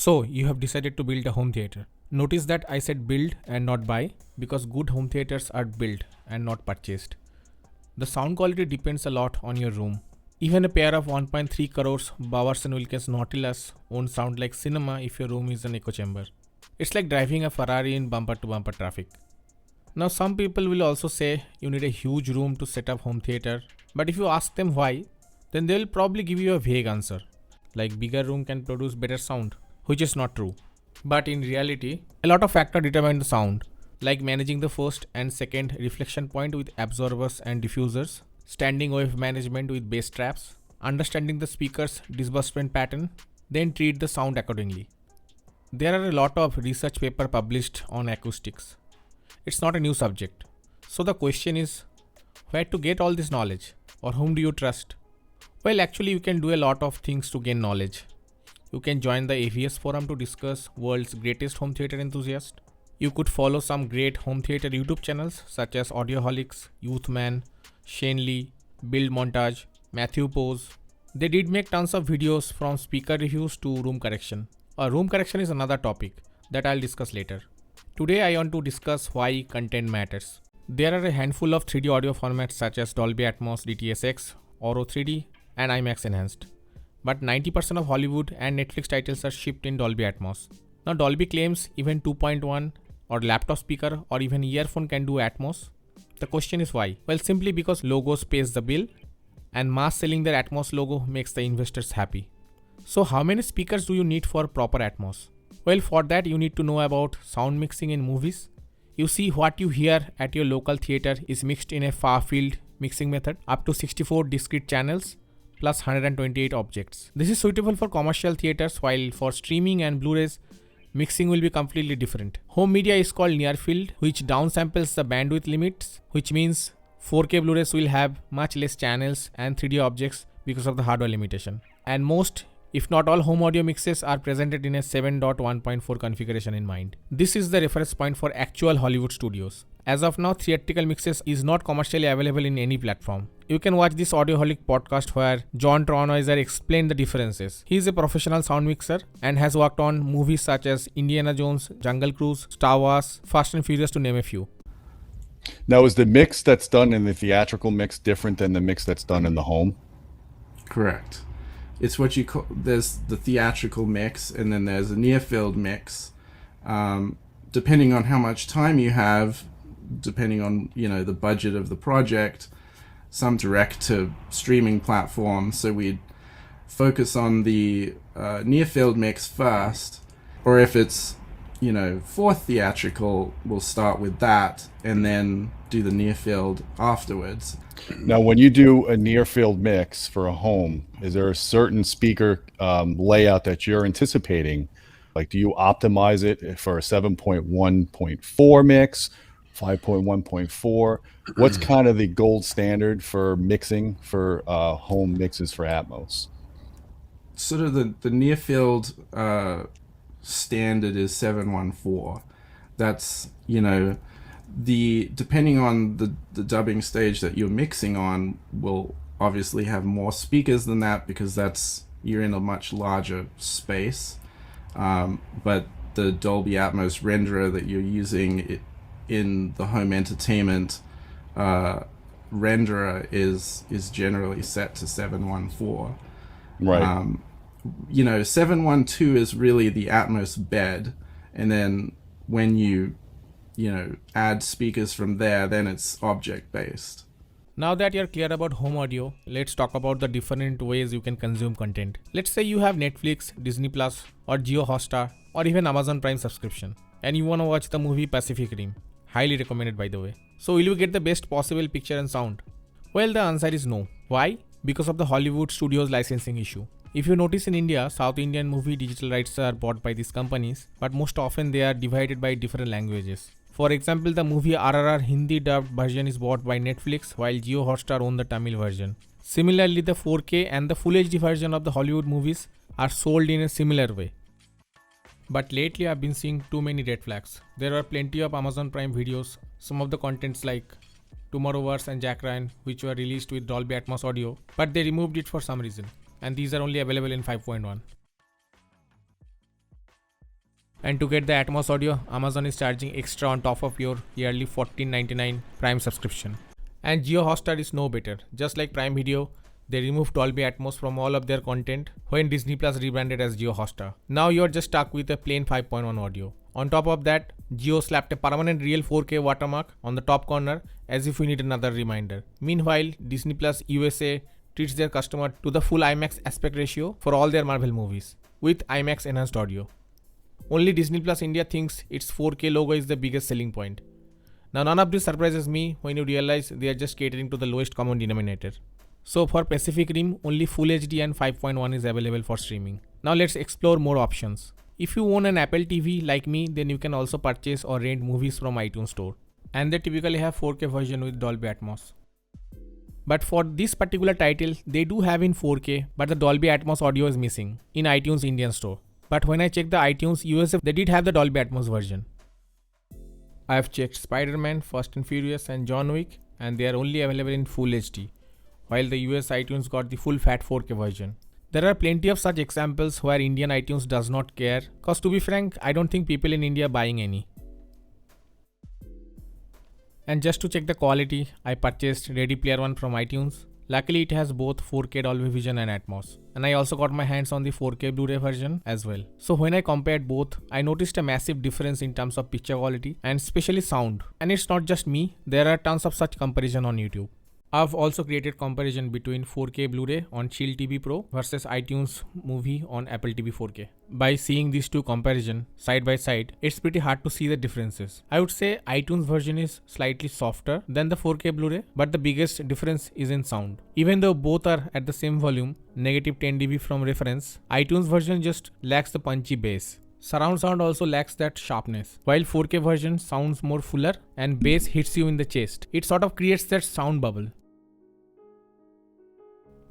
So, you have decided to build a home theater. Notice that I said build and not buy because good home theaters are built and not purchased. The sound quality depends a lot on your room. Even a pair of 1.3 crores Bowers & Wilkins Nautilus won't sound like cinema if your room is an echo chamber. It's like driving a Ferrari in bumper to bumper traffic. Now some people will also say you need a huge room to set up home theater, but if you ask them why, then they will probably give you a vague answer, like bigger room can produce better sound, which is not true. But in reality, a lot of factors determine the sound, like managing the first and second reflection point with absorbers and diffusers, standing wave management with bass traps, understanding the speaker's disbursement pattern, then treat the sound accordingly. There are a lot of research papers published on acoustics. It's not a new subject. So the question is, where to get all this knowledge? Or whom do you trust? Well, actually you can do a lot of things to gain knowledge. You can join the AVS forum to discuss world's greatest home theater enthusiasts. You could follow some great home theater YouTube channels such as Audioholics, Youthman, Shane Lee, Build Montage, Matthew Pose. They did make tons of videos from speaker reviews to room correction. Room correction is another topic that I'll discuss later. Today I want to discuss why content matters. There are a handful of 3D audio formats such as Dolby Atmos, DTS:X, Auro 3D, and IMAX Enhanced. But 90% of Hollywood and Netflix titles are shipped in Dolby Atmos. Now Dolby claims even 2.1 or laptop speaker or even earphone can do Atmos. The question is why? Well, simply because logos pays the bill and mass selling their Atmos logo makes the investors happy. So how many speakers do you need for proper Atmos? Well, for that you need to know about sound mixing in movies. You see, what you hear at your local theater is mixed in a far-field mixing method up to 64 discrete channels plus 128 objects. This is suitable for commercial theaters, while for streaming and Blu-rays, mixing will be completely different. Home media is called near field, which downsamples the bandwidth limits, which means 4K Blu-rays will have much less channels and 3D objects because of the hardware limitation. And most, if not all, home audio mixes are presented in a 7.1.4 configuration in mind. This is the reference point for actual Hollywood studios. As of now, theatrical mixes is not commercially available in any platform. You can watch this Audioholic podcast where John Traunweiser explained the differences. He is a professional sound mixer and has worked on movies such as Indiana Jones, Jungle Cruise, Star Wars, Fast and Furious, to name a few. Now, is the mix that's done in the theatrical mix different than the mix that's done in the home? Correct. It's what you call, there's the theatrical mix and then there's a near field mix. Depending on how much time you have, depending on, the budget of the project, some direct to streaming platforms. So we'd focus on the near field mix first, or if it's, for theatrical, we'll start with that and then do the near field afterwards. Now, when you do a near field mix for a home, is there a certain speaker layout that you're anticipating? Like, do you optimize it for a 7.1.4 mix, 5.1.4? What's kind of the gold standard for mixing for home mixes for Atmos? Sort of the near field standard is 7.1.4. That's, depending on the dubbing stage that you're mixing on will obviously have more speakers than that because you're in a much larger space. But the Dolby Atmos renderer that you're using in the home entertainment renderer is generally set to 7.1.4. Right. 7.1.2 is really the Atmos bed, and then when you add speakers from there, then it's object based. Now that you're clear about home audio, let's talk about the different ways you can consume content. Let's say you have Netflix, Disney Plus, or Jio Hotstar, or even Amazon Prime subscription, and you want to watch the movie Pacific Rim. Highly recommended, by the way. So will you get the best possible picture and sound? Well, the answer is no. Why? Because of the Hollywood studios licensing issue. If you notice, in India, South Indian movie digital rights are bought by these companies, but most often they are divided by different languages. For example, the movie RRR Hindi dubbed version is bought by Netflix, while Jio Hotstar own the Tamil version. Similarly, the 4K and the Full HD version of the Hollywood movies are sold in a similar way. But lately I've been seeing too many red flags. There are plenty of Amazon Prime videos, some of the contents like Tomorrowverse and Jack Ryan, which were released with Dolby Atmos audio, but they removed it for some reason, and these are only available in 5.1. And to get the Atmos audio, Amazon is charging extra on top of your yearly $14.99 Prime subscription. And Jio Hotstar is no better. Just like Prime Video, they removed Dolby Atmos from all of their content when Disney Plus rebranded as Jio Hotstar. Now you're just stuck with a plain 5.1 audio. On top of that, Jio slapped a permanent real 4K watermark on the top corner as if we need another reminder. Meanwhile, Disney Plus USA treats their customer to the full IMAX aspect ratio for all their Marvel movies with IMAX enhanced audio. Only Disney Plus India thinks its 4K logo is the biggest selling point. Now none of this surprises me when you realize they are just catering to the lowest common denominator. So for Pacific Rim, only Full HD and 5.1 is available for streaming. Now let's explore more options. If you own an Apple TV like me, then you can also purchase or rent movies from iTunes Store. And they typically have 4K version with Dolby Atmos. But for this particular title, they do have in 4K, but the Dolby Atmos audio is missing in iTunes Indian Store. But when I checked the iTunes US, they did have the Dolby Atmos version. I have checked Spider-Man, Fast and Furious and John Wick, and they are only available in Full HD, while the US iTunes got the full fat 4K version. There are plenty of such examples where Indian iTunes does not care, cause to be frank, I don't think people in India are buying any. And just to check the quality, I purchased Ready Player One from iTunes. Luckily it has both 4K Dolby Vision and Atmos. And I also got my hands on the 4K Blu-ray version as well. So when I compared both, I noticed a massive difference in terms of picture quality and especially sound. And it's not just me, there are tons of such comparison on YouTube. I've also created comparison between 4K Blu-ray on Chill TV Pro versus iTunes Movie on Apple TV 4K. By seeing these two comparison side by side, it's pretty hard to see the differences. I would say iTunes version is slightly softer than the 4K Blu-ray, but the biggest difference is in sound. Even though both are at the same volume, negative 10 dB from reference, iTunes version just lacks the punchy bass. Surround sound also lacks that sharpness, while 4K version sounds more fuller and bass hits you in the chest. It sort of creates that sound bubble.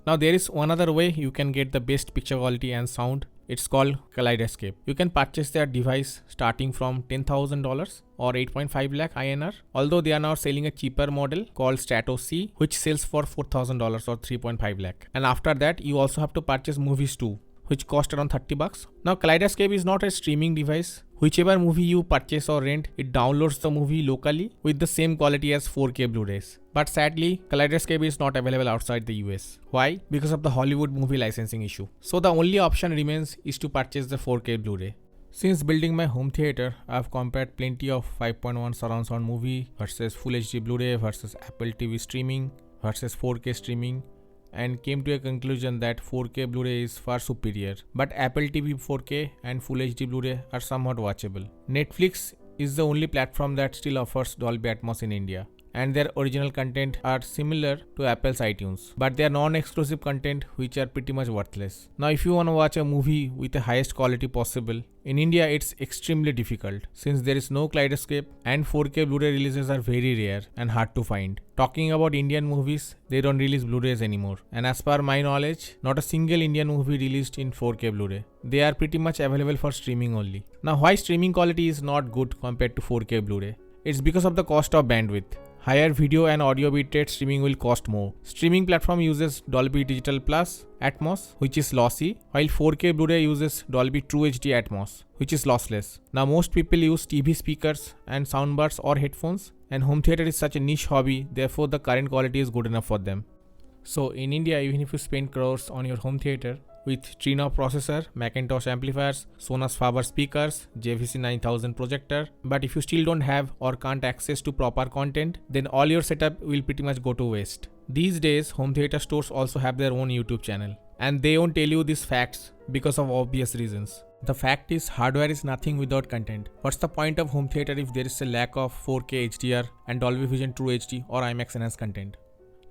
Now there is one other way you can get the best picture quality and sound. It's called Kaleidoscape. You can purchase their device starting from $10,000 or 8.5 lakh INR. Although they are now selling a cheaper model called Strato C, which sells for $4,000 or 3.5 lakh. And after that, you also have to purchase movies too, which cost around $30. Now Kaleidoscape is not a streaming device. Whichever movie you purchase or rent, it downloads the movie locally with the same quality as 4K Blu-rays. But sadly, Kaleidoscape is not available outside the US. Why? Because of the Hollywood movie licensing issue. So the only option remains is to purchase the 4K Blu-ray. Since building my home theater, I have compared plenty of 5.1 surround sound movie versus Full HD Blu-ray versus Apple TV streaming versus 4K streaming, and came to a conclusion that 4K Blu-ray is far superior, but Apple TV 4K and Full HD Blu-ray are somewhat watchable. Netflix is the only platform that still offers Dolby Atmos in India, and their original content are similar to Apple's iTunes, but they are non-exclusive content which are pretty much worthless. Now if you want to watch a movie with the highest quality possible, in India it's extremely difficult since there is no Kaleidoscape and 4K Blu-ray releases are very rare and hard to find. Talking about Indian movies, they don't release Blu-rays anymore, and as per my knowledge, not a single Indian movie released in 4K Blu-ray. They are pretty much available for streaming only. Now why streaming quality is not good compared to 4K Blu-ray? It's because of the cost of bandwidth. Higher video and audio bitrate streaming will cost more. Streaming platform uses Dolby Digital Plus Atmos, which is lossy, while 4K Blu-ray uses Dolby True HD Atmos, which is lossless. Now most people use TV speakers and soundbars or headphones, and home theater is such a niche hobby, therefore the current quality is good enough for them. So in India, even if you spend crores on your home theater, with Trino processor, Macintosh amplifiers, Sonos Faber speakers, JVC 9000 projector, but if you still don't have or can't access to proper content, then all your setup will pretty much go to waste. These days, home theater stores also have their own YouTube channel, and they won't tell you these facts because of obvious reasons. The fact is, hardware is nothing without content. What's the point of home theater if there is a lack of 4K HDR and Dolby Vision True HD or IMAX enhanced content?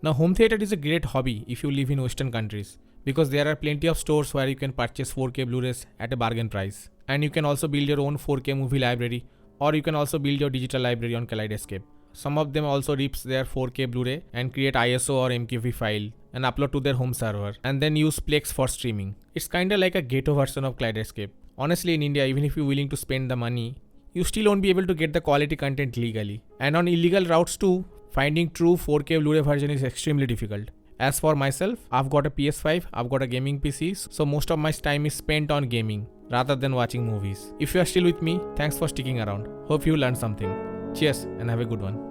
Now, home theater is a great hobby if you live in Western countries, because there are plenty of stores where you can purchase 4K Blu-rays at a bargain price. And you can also build your own 4K movie library, or you can also build your digital library on Kaleidoscape. Some of them also rips their 4K Blu-ray and create ISO or MKV file and upload to their home server, and then use Plex for streaming. It's kinda like a ghetto version of Kaleidoscape. Honestly, in India, even if you're willing to spend the money, you still won't be able to get the quality content legally. And on illegal routes too, finding true 4K Blu-ray version is extremely difficult. As for myself, I've got a PS5, I've got a gaming PC, so most of my time is spent on gaming rather than watching movies. If you are still with me, thanks for sticking around. Hope you learned something. Cheers and have a good one.